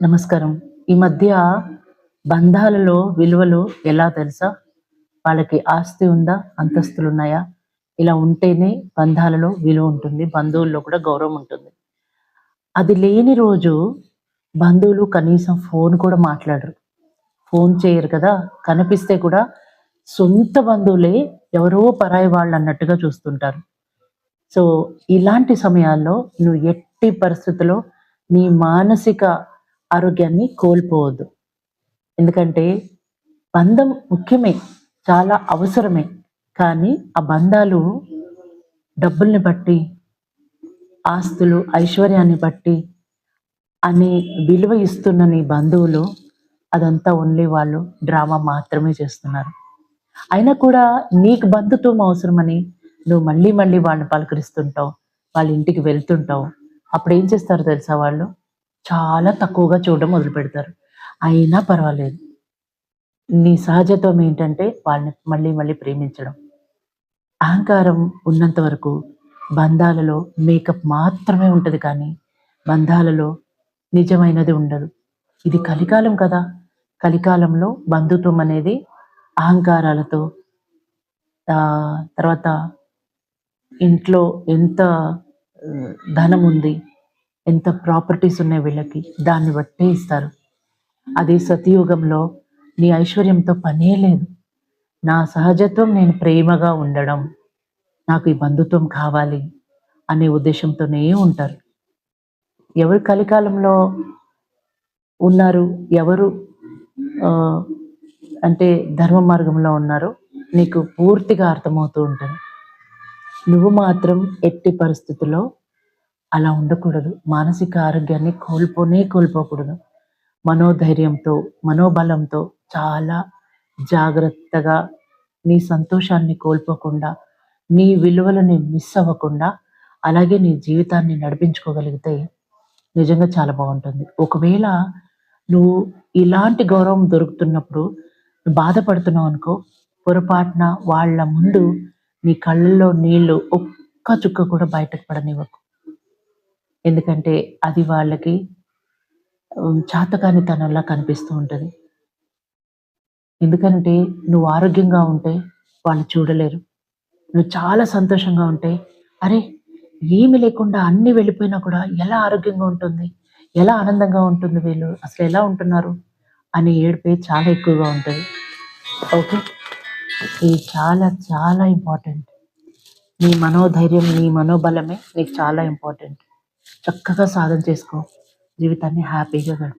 నమస్కారం. ఈ మధ్య బంధాలలో విలువలు ఎలా తెలుసా? వాళ్ళకి ఆస్తి ఉందా? అంతస్తులున్నాయా? ఇలా ఉంటేనే బంధాలలో విలువ ఉంటుంది. బంధువుల్లో కూడా గౌరవం ఉంటుంది. అది లేని రోజు బంధువులు కనీసం ఫోన్ కూడా మాట్లాడరు. ఫోన్ చేయరు కదా! కనిపిస్తే కూడా సొంత బంధువులే ఎవరో పరాయి వాళ్ళన్నట్టుగా చూస్తుంటారు. సో, ఇలాంటి సమయాల్లో నువ్వు ఎట్టి పరిస్థితిలో నీ మానసిక ఆరోగ్యాన్ని కోల్పోవద్దు. ఎందుకంటే బంధం ముఖ్యమే. చాలా అవసరమే. కానీ ఆ బంధాలు డబ్బుల్ని బట్టి, ఆస్తులు, ఐశ్వర్యాన్ని బట్టి అని విలువ ఇస్తున్న నీ బంధువులు అదంతా ఓన్లీ వాళ్ళు డ్రామా మాత్రమే చేస్తున్నారు. అయినా కూడా నీకు బంధుత్వం అవసరమని నువ్వు మళ్ళీ మళ్ళీ వాళ్ళని పలకరిస్తుంటావు. వాళ్ళ ఇంటికి వెళ్తుంటావు. అప్పుడేం చేస్తారో తెలుసా వాళ్ళు? చాలా తక్కువగా చూడడం మొదలుపెడతారు. అయినా పర్వాలేదు. నీ సహజత్వం ఏంటంటే వాళ్ళని మళ్ళీ మళ్ళీ ప్రేమించడం. అహంకారం ఉన్నంత వరకు బంధాలలో మేకప్ మాత్రమే ఉంటది కానీ, బంధాలలో నిజమైనది ఉండదు. ఇది కలికాలం కదా! కలికాలంలో బంధుత్వం అనేది అహంకారాలతో తర్వాత ఇంట్లో ఎంత ధనముంది, ఎంత ప్రాపర్టీస్ ఉన్నాయి వీళ్ళకి, దాన్ని బట్టే ఇస్తారు. అదే సతయుగంలో నీ ఐశ్వర్యంతో పనే లేదు. నా సహజత్వం నేను ప్రేమగా ఉండడం, నాకు ఈ బంధుత్వం కావాలి అనే ఉద్దేశంతోనే ఉంటారు. ఎవరు కలికాలంలో ఉన్నారు, ఎవరు ఆహ్, అంటే ధర్మ మార్గంలో ఉన్నారో నీకు పూర్తిగా అర్థమవుతూ ఉంటుంది. నువ్వు మాత్రం ఎట్టి పరిస్థితుల్లో అలా ఉండకూడదు. మానసిక ఆరోగ్యాన్ని కోల్పోకూడదు. మనోధైర్యంతో, మనోబలంతో చాలా జాగ్రత్తగా నీ సంతోషాన్ని కోల్పోకుండా, నీ విలువలని మిస్ అవ్వకుండా, అలాగే నీ జీవితాన్ని నడిపించుకోగలిగితే నిజంగా చాలా బావుంటుంది. ఒకవేళ నువ్వు ఇలాంటి గౌరవం దొరుకుతున్నప్పుడు బాధపడుతున్నావనుకో, పొరపాటున వాళ్ళ ముందు నీ కళ్ళల్లో నీళ్ళు ఒక్క చుక్క కూడా బయటకు పడనివ్వకు. ఎందుకంటే అది వాళ్ళకి చాతకానితనంలా కనిపిస్తూ ఉంటది. ఎందుకంటే నువ్వు ఆరోగ్యంగా ఉంటే వాళ్ళు చూడలేరు. నువ్వు చాలా సంతోషంగా ఉంటే, అరే! ఏమి లేకుండా అన్నీ వెళ్ళిపోయినా కూడా ఎలా ఆరోగ్యంగా ఉంటుంది? ఎలా ఆనందంగా ఉంటుంది వీళ్ళు? అసలెలా ఉంటున్నారు? అనే ఏడుపే చాలా ఎక్కువగా ఉంటది. ఓకే. ఇది చాలా చాలా ఇంపార్టెంట్. నీ మనోధైర్యం, నీ మనోబలమే నీకు చాలా ఇంపార్టెంట్. చక్కగా సాధన చేసుకో. జీవితాన్ని హ్యాపీగా గడుపు.